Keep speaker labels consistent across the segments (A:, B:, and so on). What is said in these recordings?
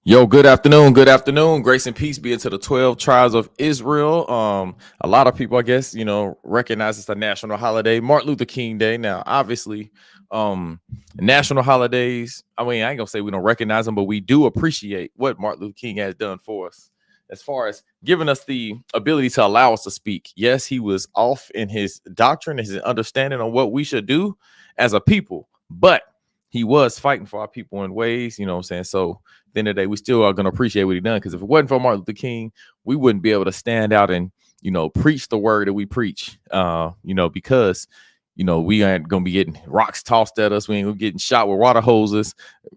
A: Yo, good afternoon. Good afternoon. Grace and peace be into the 12 tribes of Israel. A lot of people, I guess, recognize it's a national holiday, Martin Luther King Day. Now, obviously, national holidays, I mean, I ain't gonna say we don't recognize them, but we do appreciate what Martin Luther King has done for us as far as giving us the ability to allow us to speak. Yes, he was off in his doctrine, his understanding on what we should do as a people, but he was fighting for our people in ways, what I'm saying? So the end of the day, we still are going to appreciate what he done. Because if it wasn't for Martin Luther King, we wouldn't be able to stand out and, preach the word that we preach, because, we ain't going to be getting rocks tossed at us. We ain't gonna be getting shot with water hoses,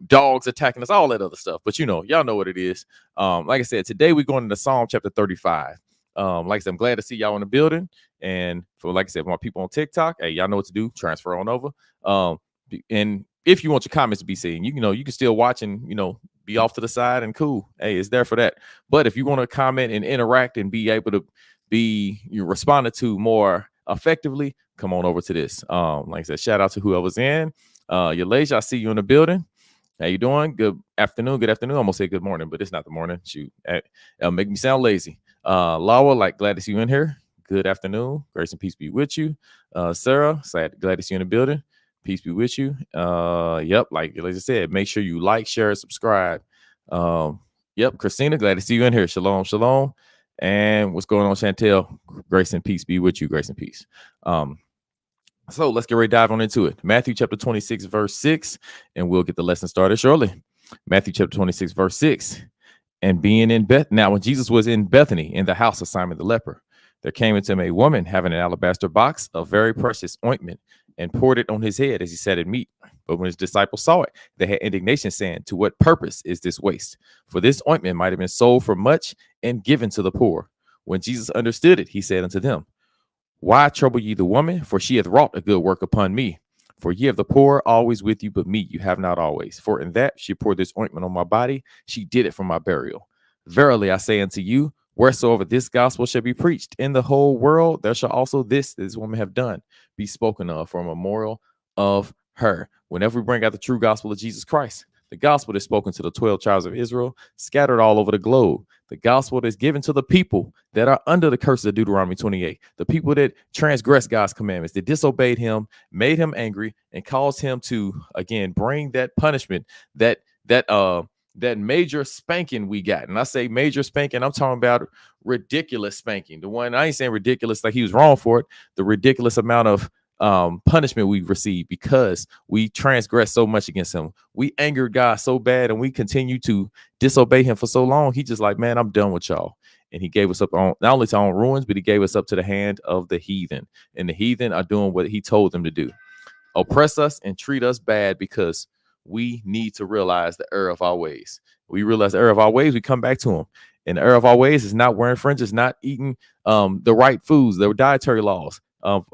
A: dogs attacking us, all that other stuff. But, y'all know what it is. Like I said, today we're going into Psalm chapter 35. Like I said, I'm glad to see y'all in the building. And like I said, for my people on TikTok, hey, y'all know what to do. Transfer on over. And if you want your comments to be seen, you can still watch and, be off to the side and cool. Hey, it's there for that. But if you want to comment and interact and be able to be responded to more effectively, come on over to this. Like I said, shout out to whoever's in. Yalasia, I see you in the building. How you doing? Good afternoon. Good afternoon. I'm gonna say good morning, but it's not the morning. Shoot, make me sound lazy. Lawa, glad to see you in here. Good afternoon. Grace and peace be with you. Sarah, glad to see you in the building. Peace be with you. Yep, like I said, make sure you like, share, subscribe. Yep, Christina, glad to see you in here. Shalom, shalom. And what's going on, Chantel? Grace and peace be with you. Grace and peace. So let's get ready to dive on into it. Matthew chapter 26, verse 6, and we'll get the lesson started shortly. Matthew chapter 26, verse 6. And being in now when Jesus was in Bethany in the house of Simon the leper, there came into him a woman having an alabaster box of very precious ointment, and poured it on his head as he sat at meat. But when his disciples saw it, they had indignation, saying, to what purpose is this waste? For this ointment might have been sold for much and given to the poor. When Jesus understood it, he said unto them, why trouble ye the woman? For she hath wrought a good work upon me. For ye have the poor always with you, but me you have not always. For in that she poured this ointment on my body, she did it for my burial. Verily I say unto you, wheresoever this gospel shall be preached in the whole world, there shall also this woman have done be spoken of for a memorial of her. Whenever we bring out the true gospel of Jesus Christ, the gospel that's spoken to the 12 tribes of Israel, scattered all over the globe, the gospel that's given to the people that are under the curses of Deuteronomy 28, the people that transgressed God's commandments, that disobeyed him, made him angry, and caused him to, again, bring that punishment, that major spanking we got. And I say major spanking, I'm talking about ridiculous spanking. The one, I ain't saying ridiculous like he was wrong for it, the ridiculous amount of punishment we received because we transgressed so much against him. We angered God so bad and we continue to disobey him for so long. He just like, man, I'm done with y'all. And he gave us up on not only to our own ruins, but he gave us up to the hand of the heathen. And the heathen are doing what he told them to do. Oppress us and treat us bad because we need to realize the error of our ways. We realize the error of our ways, we come back to him. And the error of our ways is not wearing fringes, not eating the right foods, the dietary laws,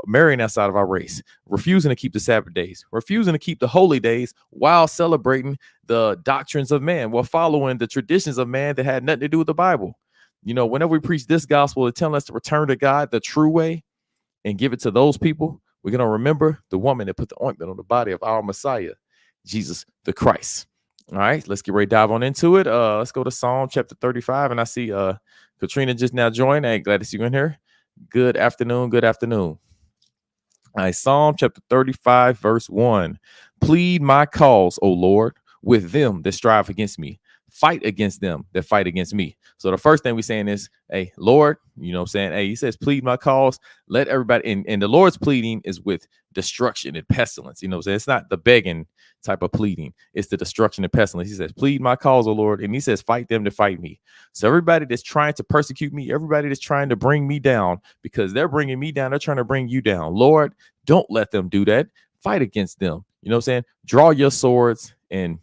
A: marrying outside of our race, refusing to keep the Sabbath days, refusing to keep the holy days while celebrating the doctrines of man, while following the traditions of man that had nothing to do with the Bible. Whenever we preach this gospel, it's telling us to return to God the true way and give it to those people. We're going to remember the woman that put the ointment on the body of our Messiah, Jesus the Christ. All right, let's get ready to dive on into it. Let's go to Psalm chapter 35. And I see Katrina just now joined. Hey, glad to see you in here. Good afternoon. Good afternoon. All right, Psalm chapter 35, verse 1. Plead my cause, O Lord, with them that strive against me. Fight against them that fight against me. So the first thing we're saying is, hey, Lord, hey, he says, plead my cause. Let everybody, and the Lord's pleading is with destruction and pestilence. It's not the begging type of pleading. It's the destruction and pestilence. He says, plead my cause, O Lord. And he says, fight them to fight me. So everybody that's trying to persecute me, everybody that's trying to bring me down, because they're bringing me down, they're trying to bring you down. Lord, don't let them do that. Fight against them. Draw your swords and,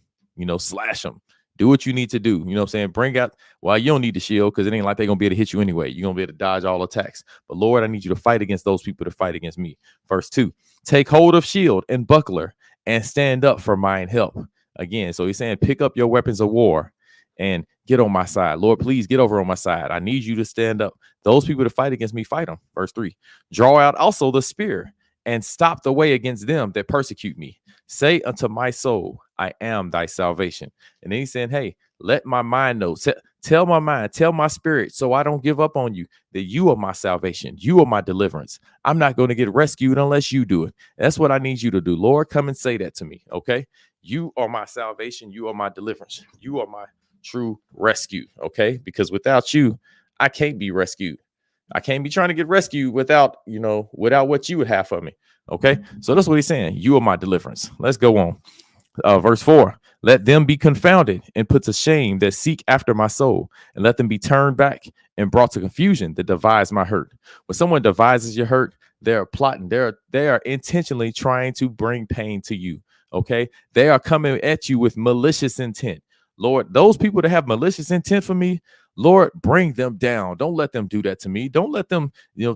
A: slash them. Do what you need to do. Bring out, well, you don't need the shield because it ain't like they're going to be able to hit you anyway. You're going to be able to dodge all attacks. But Lord, I need you to fight against those people that fight against me. Verse 2, take hold of shield and buckler and stand up for mine help. Again, so he's saying, pick up your weapons of war and get on my side. Lord, please get over on my side. I need you to stand up. Those people that fight against me, fight them. Verse 3, draw out also the spear and stop the way against them that persecute me. Say unto my soul, I am thy salvation. And then he's saying, hey, let my mind know, tell my mind, tell my spirit, so I don't give up on you, that you are my salvation. You are my deliverance. I'm not going to get rescued unless you do it. That's what I need you to do. Lord, come and say that to me. Okay. You are my salvation. You are my deliverance. You are my true rescue. Okay. Because without you, I can't be rescued. I can't be trying to get rescued without, without what you would have for me. Okay. So that's what he's saying. You are my deliverance. Let's go on. Verse 4, let them be confounded and put to shame that seek after my soul, and let them be turned back and brought to confusion that devise my hurt. When someone devises your hurt, they're plotting, they are intentionally trying to bring pain to you. Okay, they are coming at you with malicious intent. Lord, those people that have malicious intent for me, Lord, bring them down. Don't let them do that to me. Don't let them,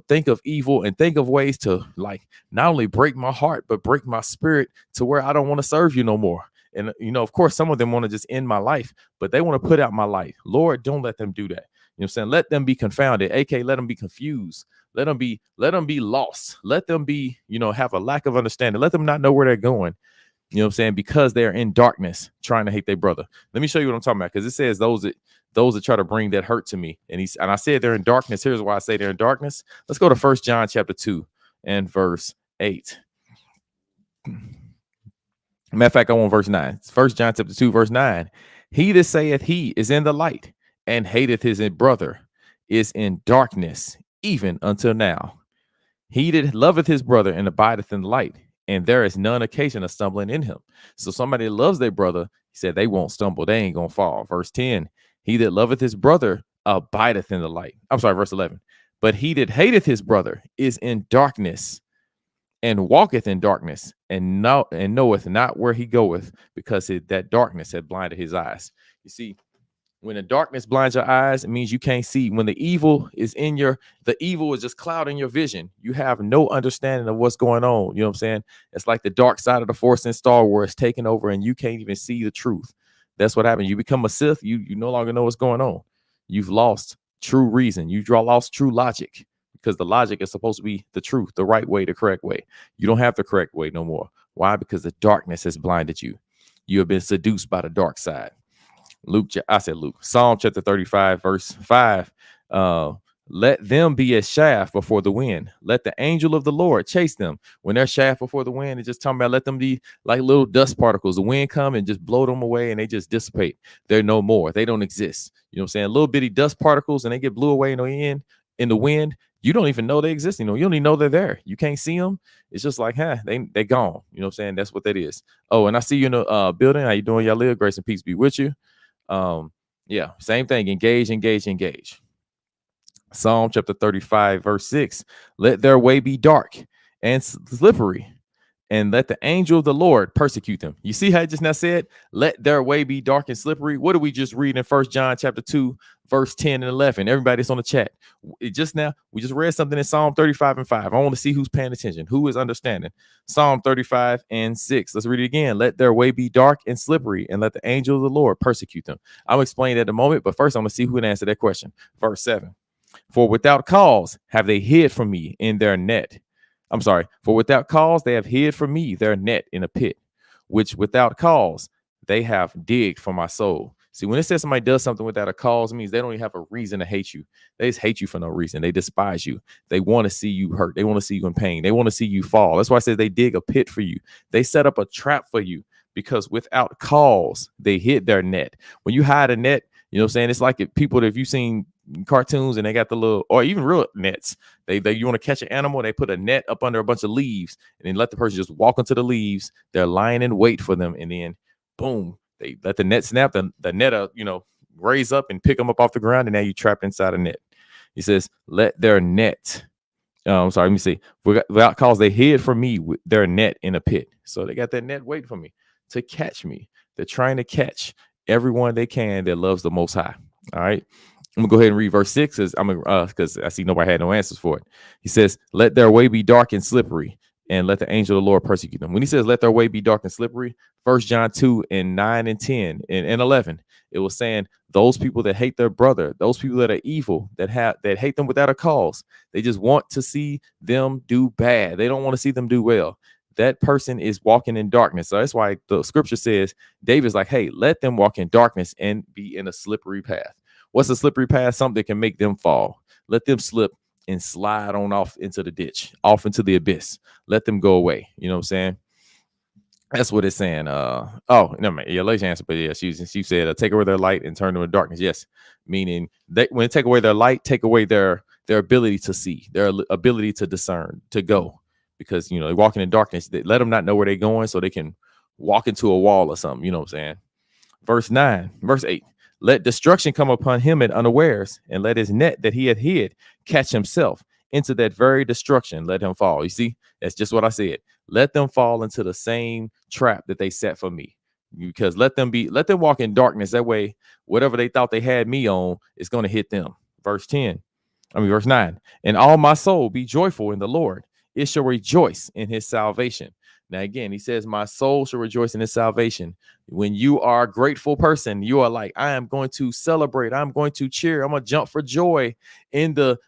A: think of evil and think of ways to, like, not only break my heart, but break my spirit to where I don't want to serve you no more. And, of course, some of them want to just end my life, but they want to put out my life. Lord, don't let them do that. You know what I'm saying? Let them be confounded. AK, let them be confused. Let them be lost. Let them be, have a lack of understanding. Let them not know where they're going. You know what I'm saying? Because they're in darkness trying to hate their brother. Let me show you what I'm talking about. Because it says those that try to bring that hurt to me. And I said they're in darkness. Here's why I say they're in darkness. Let's go to 1 John chapter 2 and verse 8. Matter of fact, I want verse 9. 1 John chapter 2, verse 9. He that saith he is in the light and hateth his brother is in darkness, even until now. He that loveth his brother and abideth in the light, and there is none occasion of stumbling in him. So somebody that loves their brother, he said they won't stumble. They ain't going to fall. Verse 10, he that loveth his brother abideth in the light. I'm sorry, verse 11. But he that hateth his brother is in darkness and walketh in darkness and knoweth not where he goeth, because that darkness had blinded his eyes. You see, when the darkness blinds your eyes, it means you can't see. When the evil is the evil is just clouding your vision. You have no understanding of what's going on. You know what I'm saying? It's like the dark side of the Force in Star Wars taking over, and you can't even see the truth. That's what happens. You become a Sith. You no longer know what's going on. You've lost true reason. You lost true logic, because the logic is supposed to be the truth, the right way, the correct way. You don't have the correct way no more. Why? Because the darkness has blinded you. You have been seduced by the dark side. Psalm chapter 35, verse 5. Let them be as chaff before the wind. Let the angel of the Lord chase them. When they're chaff before the wind, it's just talking about let them be like little dust particles. The wind come and just blow them away, and they just dissipate. They're no more. They don't exist. You know what I'm saying? Little bitty dust particles, and they get blew away in the wind. You don't even know they exist. You don't even know they're there. You can't see them. It's just like, they gone. You know what I'm saying? That's what that is. Oh, and I see you in the building. How you doing? Y'all live. Grace and peace be with you. Yeah, same thing. Engage. Psalm chapter 35, verse 6. Let their way be dark and slippery, and let the angel of the Lord persecute them. You see how I just now said, let their way be dark and slippery. What do we just read in 1 John chapter 2, verse 10 and 11? Everybody that's on the chat. We just read something in Psalm 35 and 5. I want to see who's paying attention, who is understanding. Psalm 35 and 6. Let's read it again. Let their way be dark and slippery, and let the angel of the Lord persecute them. I'll explain that in a moment, but first I'm going to see who can answer that question. Verse 7. For without cause have they hid from me in their net. For without cause they have hid from me their net in a pit, which without cause they have digged for my soul. See, when it says somebody does something without a cause, it means they don't even have a reason to hate you. They just hate you for no reason. They despise you. They want to see you hurt. They want to see you in pain. They want to see you fall. That's why I said they dig a pit for you. They set up a trap for you, because without cause they hid their net. When you hide a net, you know what I'm saying? It's like if you've seen cartoons and they got the little, or even real nets, you want to catch an animal, they put a net up under a bunch of leaves and then let the person just walk into the leaves. They're lying in wait for them, and then boom, they let the net snap. The net raise up and pick them up off the ground, and now you trapped inside a net. He says, let their net let me see. Without cause they hid from me with their net in a pit. So they got that net waiting for me to catch me. They're trying to catch everyone they can that loves the Most High. All right. I'm gonna go ahead and read verse 6 because I see nobody had no answers for it. He says, let their way be dark and slippery, and let the angel of the Lord persecute them. When he says let their way be dark and slippery, 1 John 2 and 9 and 10 and 11, it was saying those people that hate their brother, those people that are evil, that hate them without a cause, they just want to see them do bad. They don't want to see them do well. that person is walking in darkness. So that's why the scripture says, David's like, hey, let them walk in darkness and be in a slippery path. What's a slippery path? Something that can make them fall. Let them slip and slide on off into the ditch, off into the abyss. Let them go away. You know what I'm saying? That's what it's saying. Oh, no, man. Yeah, late answer, but yeah, she said, take away their light and turn them to darkness. Yes, meaning they when they take away their light, take away their ability to see, their ability to discern, to go, because they're walking in darkness. They let them not know where they're going, so they can walk into a wall or something. You know what I'm saying? Verse 8. Let destruction come upon him at unawares, and let his net that he had hid catch himself. Into that very destruction, let him fall. You see, that's just what I said. Let them fall into the same trap that they set for me. Because let them walk in darkness. That way, whatever they thought they had me on is going to hit them. Verse 9. And all my soul be joyful in the Lord. It shall rejoice in his salvation. Now, again, he says, my soul shall rejoice in his salvation. When you are a grateful person, you are like, I am going to celebrate. I'm going to cheer. I'm going to jump for joy in the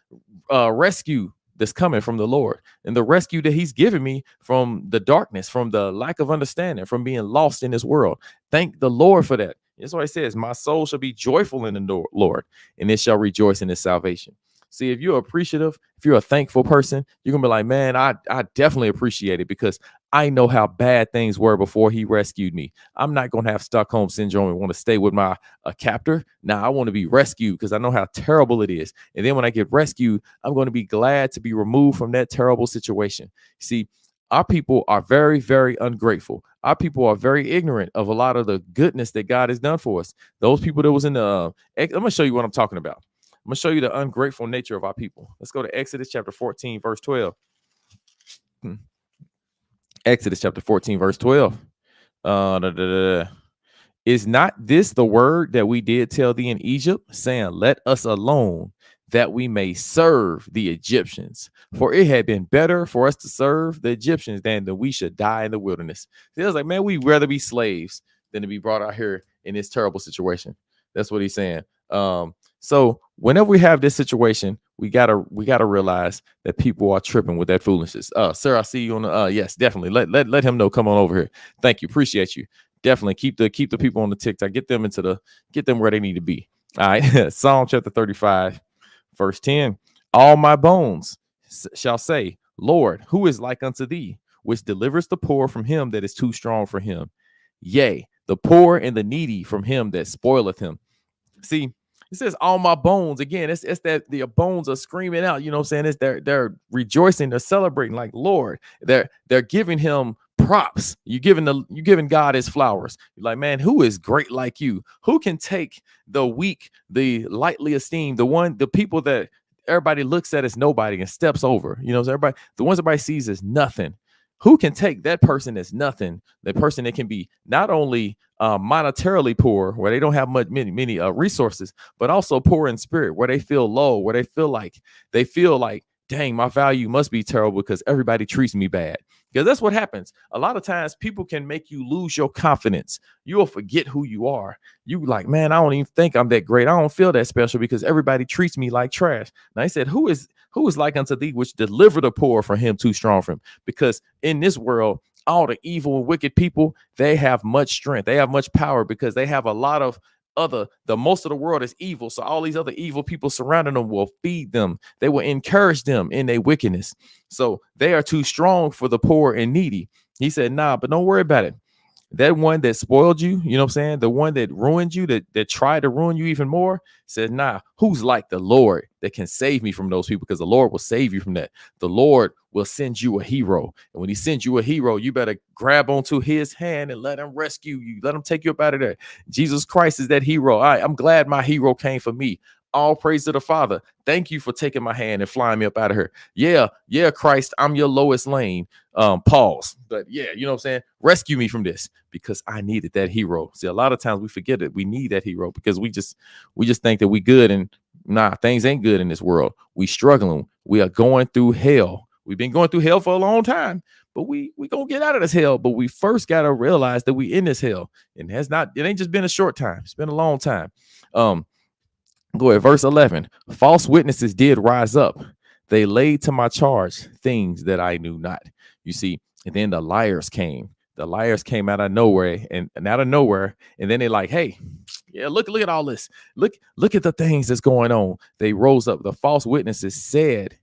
A: rescue that's coming from the Lord, and the rescue that he's given me from the darkness, from the lack of understanding, from being lost in this world. Thank the Lord for that. That's why it says, my soul shall be joyful in the Lord, and it shall rejoice in his salvation. See, if you're appreciative, if you're a thankful person, you're going to be like, man, I definitely appreciate it, because I know how bad things were before he rescued me. I'm not going to have Stockholm syndrome and want to stay with my captor. Now I want to be rescued because I know how terrible it is. And then when I get rescued, I'm going to be glad to be removed from that terrible situation. See, our people are very, very ungrateful. Our people are very ignorant of a lot of the goodness that God has done for us. Those people that was in the, I'm going to show you what I'm talking about. I'm going to show you the ungrateful nature of our people. Let's go to Exodus chapter 14, verse 12. Exodus chapter 14, verse 12. Is not this the word that we did tell thee in Egypt, saying, let us alone, that we may serve the Egyptians? For it had been better for us to serve the Egyptians than that we should die in the wilderness. He was like, man, we'd rather be slaves than to be brought out here in this terrible situation. That's what he's saying. So whenever we have this situation, we gotta realize that people are tripping with that foolishness. Sir, I see you on the yes, definitely. Let him know. Come on over here. Thank you. Appreciate you. Definitely keep the people on the TikTok. Get them where they need to be. All right. Psalm chapter 35, verse 10. All my bones shall say, Lord, who is like unto thee, which delivers the poor from him that is too strong for him? Yea, the poor and the needy from him that spoileth him. See, it says all my bones. Again, it's that the bones are screaming out. You know what I'm saying? It's they're rejoicing, they're celebrating, like, Lord. They're giving him props. You giving God his flowers. You're like, man, who is great like you? Who can take the weak, the lightly esteemed, the people that everybody looks at as nobody and steps over? You know, the ones everybody sees as nothing. Who can take that person as nothing? The person that can be not only monetarily poor, where they don't have many resources, but also poor in spirit, where they feel low, where they feel like, dang, my value must be terrible because everybody treats me bad. Because that's what happens. A lot of times people can make you lose your confidence. You'll forget who you are. You like, man, I don't even think I'm that great. I don't feel that special because everybody treats me like trash. Now he said, who is like unto thee, which deliver the poor from him too strong for him? Because in this world, all the evil and wicked people, they have much strength. They have much power because they have a lot of most of the world is evil. So all these other evil people surrounding them will feed them. They will encourage them in their wickedness. So they are too strong for the poor and needy. He said, nah, but don't worry about it. That one that spoiled you, you know what I'm saying? The one that ruined you, that tried to ruin you even more, said, nah, who's like the Lord that can save me from those people? Because the Lord will save you from that. The Lord will send you a hero. And when he sends you a hero, you better grab onto his hand and let him rescue you. Let him take you up out of there. Jesus Christ is that hero. I'm glad my hero came for me. All praise to the Father. Thank you for taking my hand and flying me up out of here. Yeah, Christ, I'm your Lois Lane. Pause. But yeah, you know what I'm saying? Rescue me from this because I needed that hero. See, a lot of times we forget that we need that hero because we just think that we good, and nah, things ain't good in this world. We struggling. We are going through hell. We've been going through hell for a long time, but we gonna get out of this hell. But we first gotta realize that we in this hell, and it ain't just been a short time. It's been a long time. Go ahead, verse 11. False witnesses did rise up. They laid to my charge things that I knew not. You see, And then the liars came. The liars came out of nowhere and out of nowhere. And then they're like, hey, yeah, look at all this. Look at the things that's going on. They rose up. The false witnesses said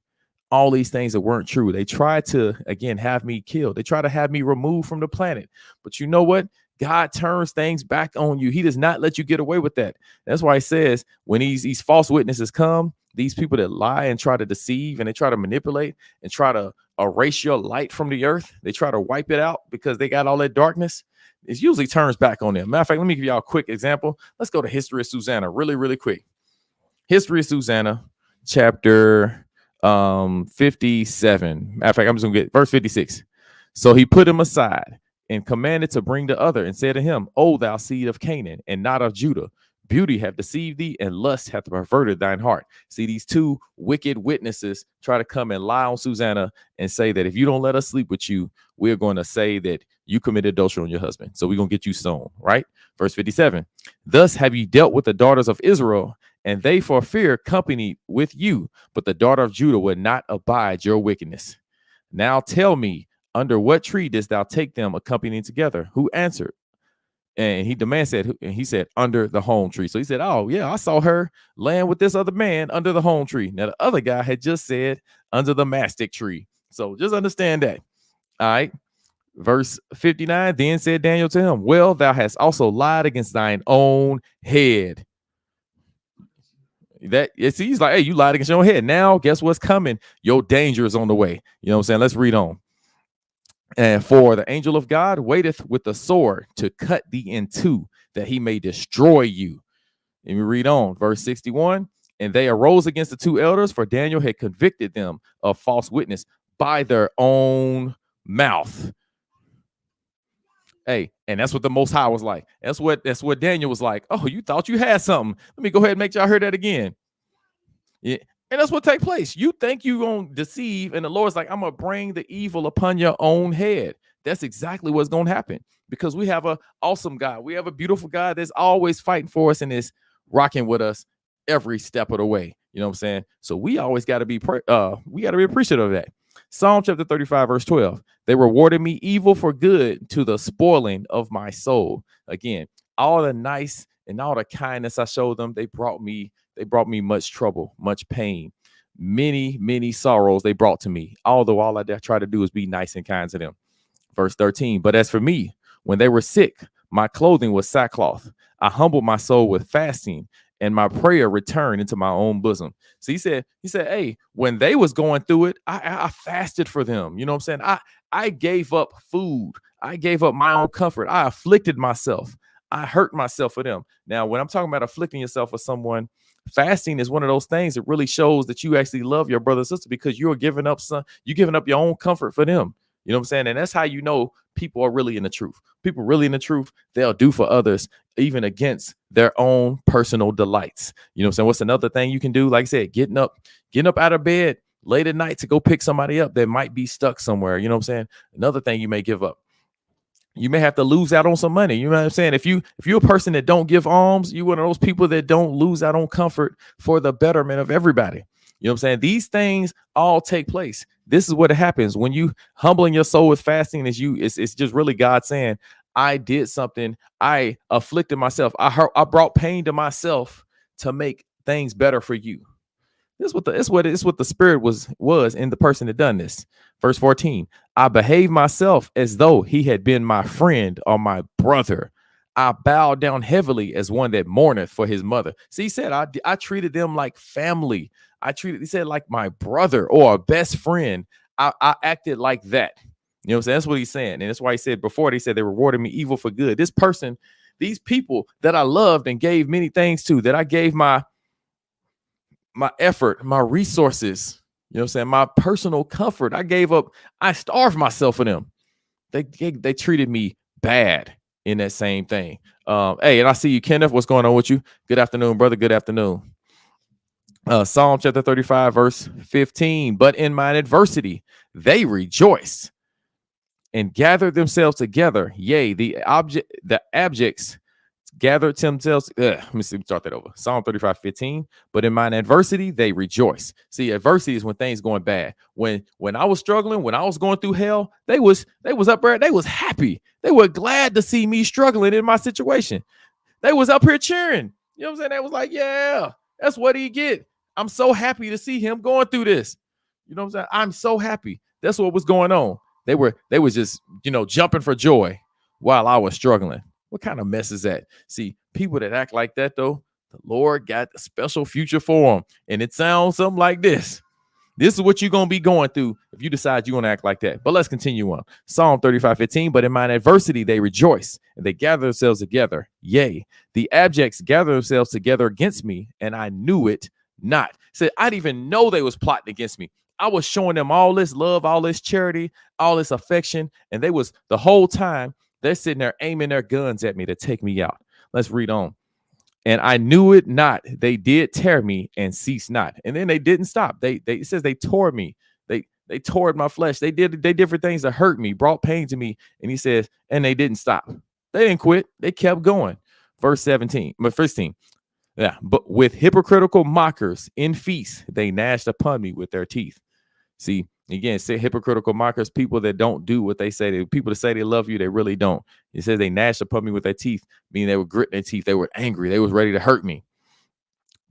A: all these things that weren't true. They tried to, again, have me killed. They try to have me removed from the planet. But you know what? God turns things back on you. He does not let you get away with that. That's why he says when these false witnesses come, these people that lie and try to deceive and they try to manipulate and try to erase your light from the earth, they try to wipe it out because they got all that darkness. It usually turns back on them. Matter of fact, let me give y'all a quick example. Let's go to History of Susanna really, really quick. History of Susanna, chapter 57. Matter of fact, I'm just gonna get verse 56. So he put him aside and commanded to bring the other and said to him, O thou seed of Canaan and not of Judah, beauty hath deceived thee and lust hath perverted thine heart. See, these two wicked witnesses try to come and lie on Susanna and say that if you don't let us sleep with you, we're going to say that you committed adultery on your husband. So we're going to get you stoned, right? Verse 57. Thus have ye dealt with the daughters of Israel, and they for fear companied with you, but the daughter of Judah would not abide your wickedness. Now tell me, under what tree didst thou take them accompanying together? Who answered? And he said, under the home tree. So he said, oh, yeah, I saw her laying with this other man under the home tree. Now, the other guy had just said under the mastic tree. So just understand that. All right. Verse 59, then said Daniel to him, well, thou hast also lied against thine own head. He's like, hey, you lied against your own head. Now, guess what's coming? Your danger is on the way. You know what I'm saying? Let's read on. And for the angel of God waiteth with the sword to cut thee in two, that he may destroy you. And we read on, verse 61. And they arose against the two elders, for Daniel had convicted them of false witness by their own mouth. Hey, and that's what the Most High was like. That's what Daniel was like. Oh, you thought you had something. Let me go ahead and make y'all hear that again. Yeah. And that's what take place. You think you're going to deceive, and the Lord's like, I'm going to bring the evil upon your own head. That's exactly what's going to happen, because we have an awesome God. We have a beautiful God that's always fighting for us and is rocking with us every step of the way. You know what I'm saying? So we always got to be appreciative of that. Psalm chapter 35, verse 12. They rewarded me evil for good, to the spoiling of my soul. Again, all the nice and all the kindness I showed them, they brought me much trouble, much pain, many sorrows they brought to me, although all I try to do is be nice and kind to them. Verse 13, but as for me, when they were sick, my clothing was sackcloth. I humbled my soul with fasting, and my prayer returned into my own bosom. So he said, hey, when they was going through it, I fasted for them. You know what I'm saying? I gave up food. I gave up my own comfort. I afflicted myself. I hurt myself for them. Now, when I'm talking about afflicting yourself for someone, fasting is one of those things that really shows that you actually love your brother and sister, because you're giving up your own comfort for them. You know what I'm saying? And that's how you know people are really in the truth. People really in the truth, they'll do for others, even against their own personal delights. You know what I'm saying? What's another thing you can do? Like I said, getting up out of bed late at night to go pick somebody up that might be stuck somewhere. You know what I'm saying? Another thing you may give up. You may have to lose out on some money. You know what I'm saying? If you're a person that don't give alms, you're one of those people that don't lose out on comfort for the betterment of everybody. You know what I'm saying? These things all take place. This is what happens when you humbling your soul with fasting. It's just really God saying, I did something. I afflicted myself. I brought pain to myself to make things better for you. This is what the spirit was in the person that done this. Verse 14, I behaved myself as though he had been my friend or my brother. I bowed down heavily as one that mourneth for his mother. See, he said, I treated them like family. He said, like my brother or a best friend. I acted like that. You know what I'm saying? That's what he's saying. And that's why he said before, they said they rewarded me evil for good. This person, these people that I loved and gave many things to, that I gave my effort, my resources, you know what I'm saying, my personal comfort, I gave up, I starved myself for them. They treated me bad in that same thing. Hey, and I see you, Kenneth. What's going on with you? Good afternoon, brother. Good afternoon. Psalm chapter 35, verse 15. But in mine adversity, they rejoiced and gathered themselves together. Yea, the abjects gathered themselves. Let me see, start that over. Psalm 35:15. But in mine adversity, they rejoice. See, adversity is when things going bad. When I was struggling, when I was going through hell, they was up there. They was happy. They were glad to see me struggling in my situation. They was up here cheering. You know what I'm saying? They was like, yeah, that's what he get. I'm so happy to see him going through this. You know what I'm saying? I'm so happy. That's what was going on. They was just, jumping for joy while I was struggling. What kind of mess is that? See, people that act like that, though, the Lord got a special future for them. And it sounds something like this. This is what you're going to be going through if you decide you want to act like that. But let's continue on. Psalm 35:15. But in mine adversity, they rejoice and they gather themselves together. Yea, the abjects gather themselves together against me, and I knew it not. Said, I didn't even know they was plotting against me. I was showing them all this love, all this charity, all this affection. And they was the whole time they're sitting there aiming their guns at me to take me out. Let's read on. And I knew it not. They did tear me and cease not. And then they didn't stop. It says they tore me. They tore my flesh. They did different things that hurt me, brought pain to me. And he says, and they didn't stop. They didn't quit. They kept going. Verse 15. Yeah, but with hypocritical mockers in feast, they gnashed upon me with their teeth. See, again, say hypocritical mockers, people that don't do what they say. People that say they love you, they really don't. It says they gnashed upon me with their teeth, meaning they were gritting their teeth. They were angry. They was ready to hurt me.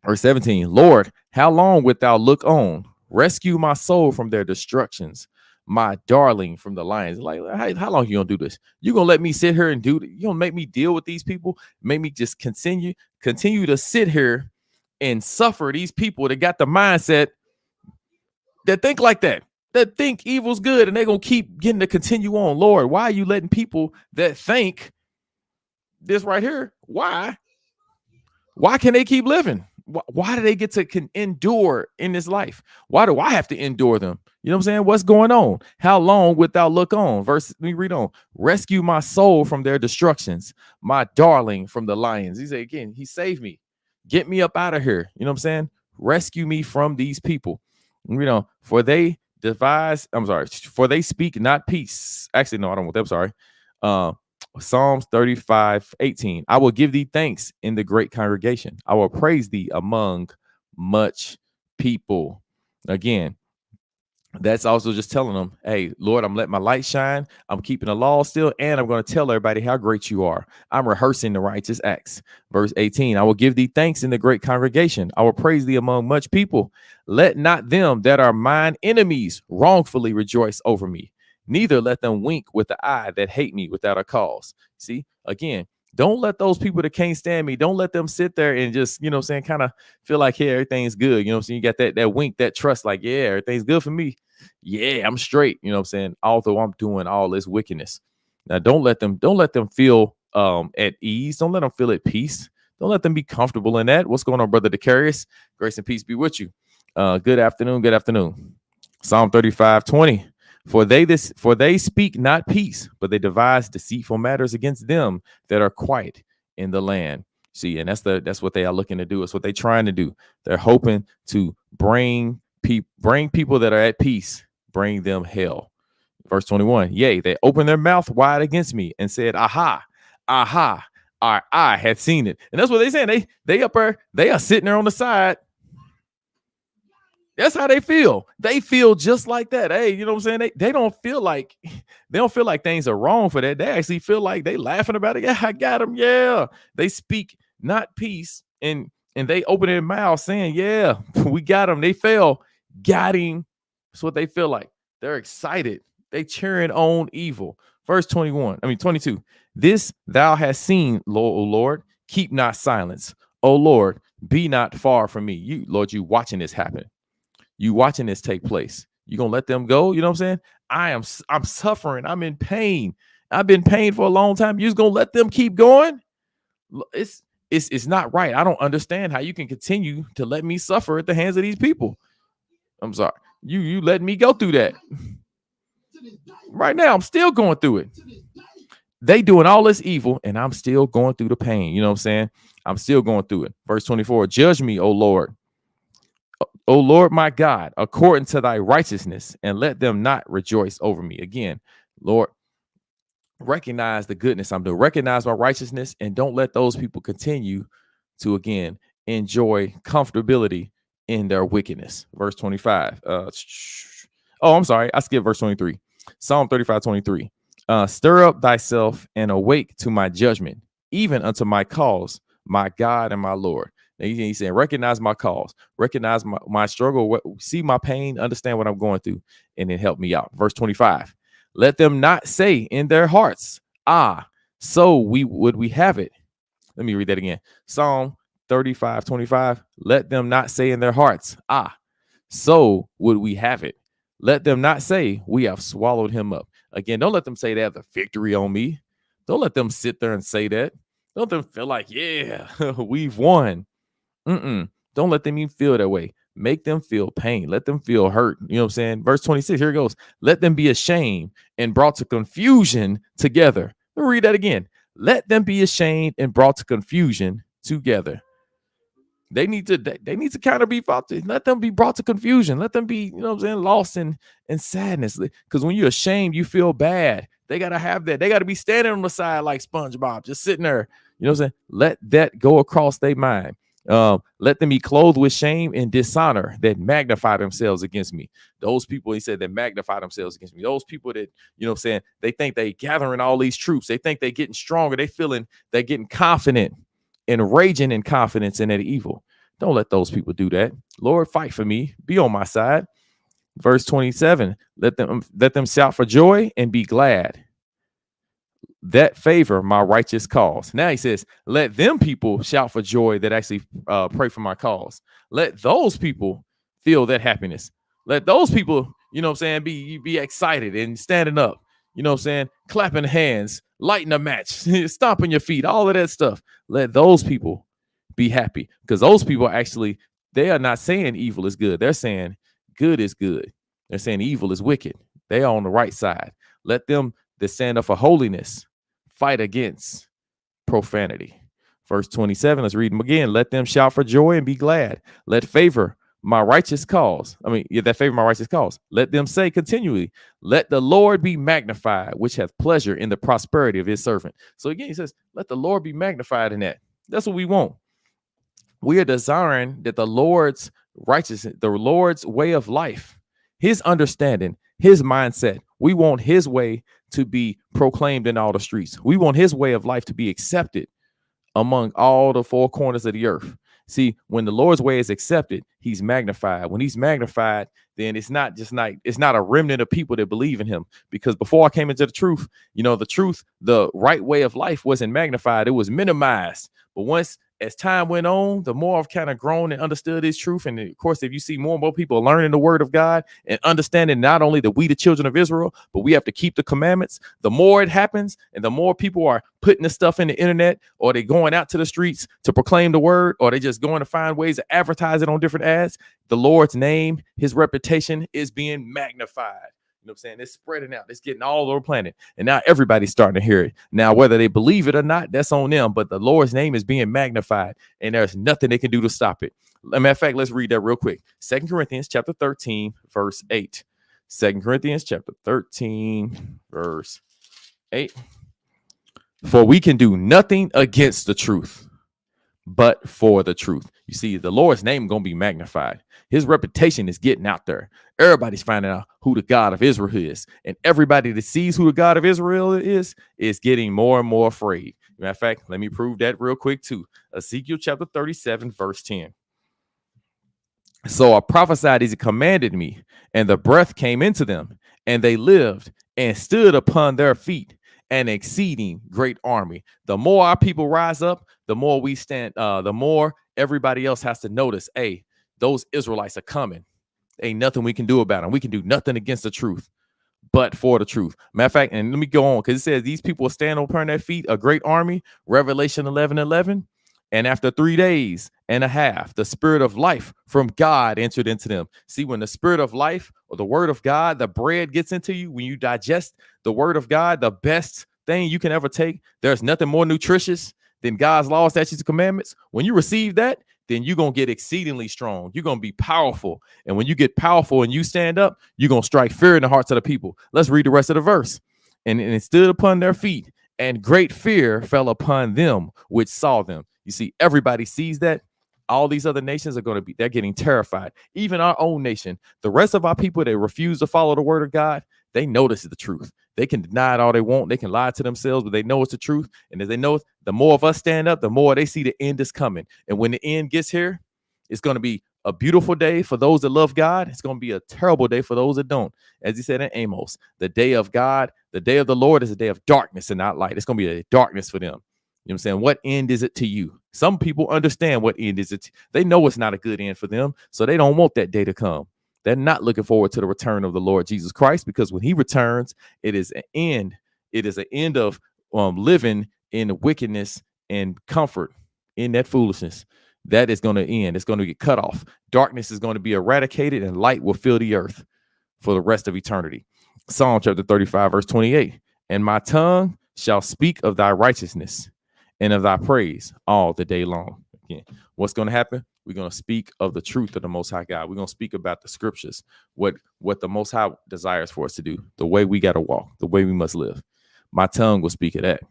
A: Verse 17, Lord, how long wilt thou look on? Rescue my soul from their destructions, my darling from the lions. Like, how long you gonna do this? You gonna let me sit here and do? You gonna make me deal with these people? Make me just continue to sit here and suffer these people that got the mindset that think like that think evil's good, and they're gonna keep getting to continue on. Lord, why are you letting people that think this right here? Why can they keep living? Why do they get to endure in this life? Why do I have to endure them? You know what I'm saying? What's going on? How long wilt thou look on? Let me read on. Rescue my soul from their destructions, my darling from the lions. He said again, he saved me. Get me up out of here. You know what I'm saying? Rescue me from these people. For they speak not peace. Actually, no, I don't want that. I'm sorry. Psalms 35:18. I will give thee thanks in the great congregation. I will praise thee among much people. Again, that's also just telling them, hey, Lord, I'm letting my light shine. I'm keeping the law still, and I'm going to tell everybody how great you are. I'm rehearsing the righteous acts. Verse 18, I will give thee thanks in the great congregation. I will praise thee among much people. Let not them that are mine enemies wrongfully rejoice over me. Neither let them wink with the eye that hate me without a cause. See, again, don't let those people that can't stand me, don't let them sit there and just, kind of feel like, hey, everything's good. You know what I'm saying? You got that wink, that trust, like, yeah, everything's good for me. Yeah, I'm straight. You know what I'm saying? Although I'm doing all this wickedness. Now, don't let them feel at ease. Don't let them feel at peace. Don't let them be comfortable in that. What's going on, Brother Decarius? Grace and peace be with you. Good afternoon. Good afternoon. Psalm 35:20. For they speak not peace, but they devise deceitful matters against them that are quiet in the land. See, and that's what they are looking to do. It's what they're trying to do. They're hoping to bring people that are at peace, bring them hell. Verse 21. Yea, they opened their mouth wide against me and said, aha, our eye had seen it. And that's what they're saying. They up there, they are sitting there on the side. That's how they feel. They feel just like that. Hey, you know what I'm saying? They don't feel like things are wrong for that. They actually feel like they laughing about it. Yeah, I got them. Yeah. They speak not peace, and they open their mouth saying, yeah, we got them. They fell. Got him. That's what they feel like. They're excited. They cheering on evil. Verse 22. This thou hast seen, O Lord, keep not silence. O Lord, be not far from me. You, Lord, you watching this happen. You watching this take place. You gonna let them go? You know what I'm saying? I'm suffering. I'm in pain. I've been in pain for a long time. You just gonna let them keep going? It's not right. I don't understand how you can continue to let me suffer at the hands of these people. I'm sorry. You letting me go through that. Right now, I'm still going through it. They doing all this evil, and I'm still going through the pain. You know what I'm saying? I'm still going through it. Verse 24, judge me, O Lord. O Lord, my God, according to thy righteousness, and let them not rejoice over me. Again, Lord, recognize the goodness I'm doing, recognize my righteousness, and don't let those people continue to, again, enjoy comfortability in their wickedness. Verse 25. I'm sorry. I skipped verse 23. Psalm 35:23. Stir up thyself and awake to my judgment, even unto my cause, my God and my Lord. Now he's saying, recognize my cause, recognize my struggle, see my pain, understand what I'm going through, and then help me out. Verse 25. Let them not say in their hearts, so would we have it. Let me read that again. Psalm 35:25. Let them not say in their hearts, so would we have it. Let them not say, we have swallowed him up. Again, don't let them say they have the victory on me. Don't let them sit there and say that. Don't let them feel like, yeah, we've won. Don't let them even feel that way. Make them feel pain. Let them feel hurt. You know what I'm saying? Verse 26, here it goes. Let them be ashamed and brought to confusion together. Let me read that again. Let them be ashamed and brought to confusion together. They need to kind of be brought to, let them be brought to confusion. Let them be, you know what I'm saying, lost in sadness. Because when you're ashamed, you feel bad. They got to have that. They got to be standing on the side like SpongeBob, just sitting there. You know what I'm saying? Let that go across their mind. Let them be clothed with shame and dishonor that magnify themselves against me. Those people, he said, that magnify themselves against me. Those people that, you know what I'm saying, they think they gathering all these troops. They think they're getting stronger. They're getting confident and raging in confidence in that evil. Don't let those people do that. Lord, fight for me. Be on my side. Verse 27, let them shout for joy and be glad that favor my righteous cause. Now he says, let them people shout for joy that actually pray for my cause. Let those people feel that happiness. Let those people, you know what I'm saying, be excited and standing up, you know what I'm saying, clapping hands, lighting a match, stomping your feet, all of that stuff. Let those people be happy, because those people actually, they are not saying evil is good. They're saying good is good. They're saying evil is wicked. They are on the right side. Let them that stand up for holiness fight against profanity. Verse 27, let's read them again. Let them shout for joy and be glad. Let favor my righteous cause. That favor my righteous cause. Let them say continually, let the Lord be magnified, which hath pleasure in the prosperity of his servant. So again, he says, let the Lord be magnified in that. That's what we want. We are desiring that the Lord's righteousness, the Lord's way of life, his understanding, his mindset, we want his way to be proclaimed in all the streets. We want his way of life to be accepted among all the four corners of the earth. See, when the Lord's way is accepted, he's magnified. When he's magnified, then it's not a remnant of people that believe in him. Because before I came into the truth, the right way of life wasn't magnified. It was minimized. But as time went on, the more I've kind of grown and understood his truth. And of course, if you see more and more people learning the word of God and understanding not only that we, the children of Israel, but we have to keep the commandments, the more it happens and the more people are putting this stuff in the internet, or they going out to the streets to proclaim the word, or they just going to find ways to advertise it on different ads, the Lord's name, his reputation is being magnified. You know what I'm saying? It's spreading out. It's getting all over the planet. And now everybody's starting to hear it. Now, whether they believe it or not, that's on them. But the Lord's name is being magnified, and there's nothing they can do to stop it. Matter of fact, let's read that real quick. 2 Corinthians chapter 13, verse 8. 2 Corinthians chapter 13, verse 8. For we can do nothing against the truth, but for the truth. You see, the Lord's name is going to be magnified. His reputation is getting out there. Everybody's finding out who the God of Israel is. And everybody that sees who the God of Israel is getting more and more afraid. Matter of fact, let me prove that real quick too. Ezekiel chapter 37, verse 10. So I prophesied as he commanded me, and the breath came into them, and they lived and stood upon their feet, an exceeding great army. The more our people rise up, the more we stand, the more everybody else has to notice, hey, those Israelites are coming. Ain't nothing we can do about them. We can do nothing against the truth, but for the truth. Matter of fact, and let me go on, because it says these people will stand upon their feet, a great army, Revelation 11:11. And after 3 days and a half, the spirit of life from God entered into them. See, when the spirit of life or the word of God, the bread gets into you, when you digest the word of God, the best thing you can ever take, there's nothing more nutritious than God's laws, statutes, and commandments. When you receive that, then you're going to get exceedingly strong. You're going to be powerful. And when you get powerful and you stand up, you're going to strike fear in the hearts of the people. Let's read the rest of the verse. and it stood upon their feet, and great fear fell upon them which saw them. You see, everybody sees that. All these other nations are going to they're getting terrified. Even our own nation, the rest of our people, they refuse to follow the word of God. They know this is the truth. They can deny it all they want. They can lie to themselves, but they know it's the truth. And as they know, the more of us stand up, the more they see the end is coming. And when the end gets here, it's going to be a beautiful day for those that love God. It's going to be a terrible day for those that don't. As he said in Amos, the day of God, the day of the Lord is a day of darkness and not light. It's going to be a darkness for them. You know what I'm saying? What end is it to you? Some people understand what end is it. They know it's not a good end for them, so they don't want that day to come. They're not looking forward to the return of the Lord Jesus Christ, because when he returns, it is an end. It is an end of living in wickedness and comfort in that foolishness. That is going to end. It's going to get cut off. Darkness is going to be eradicated, and light will fill the earth for the rest of eternity. Psalm chapter 35, verse 28. And my tongue shall speak of thy righteousness and of thy praise all the day long. Again, what's going to happen? We're going to speak of the truth of the Most High God. We're going to speak about the scriptures, what the Most High desires for us to do, the way we got to walk, the way we must live. My tongue will speak of that.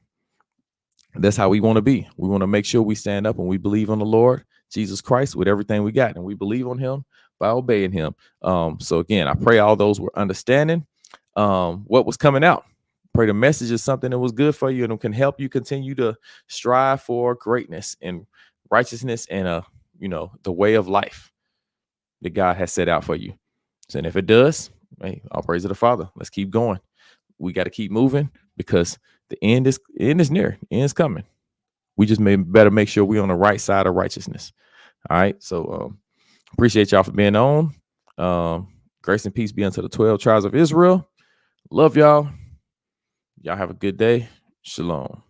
A: That's how we want to be. We want to make sure we stand up and we believe on the Lord Jesus Christ with everything we got, and we believe on him by obeying him. So again, I pray all those were understanding what was coming out. Pray the message is something that was good for you and can help you continue to strive for greatness and righteousness and the way of life that God has set out for you. So, and if it does, hey, I'll praise to the Father. Let's keep going. We got to keep moving, because the end is near. The end is coming. We just better make sure we're on the right side of righteousness. All right. So appreciate y'all for being on. Grace and peace be unto the 12 tribes of Israel. Love y'all. Y'all have a good day. Shalom.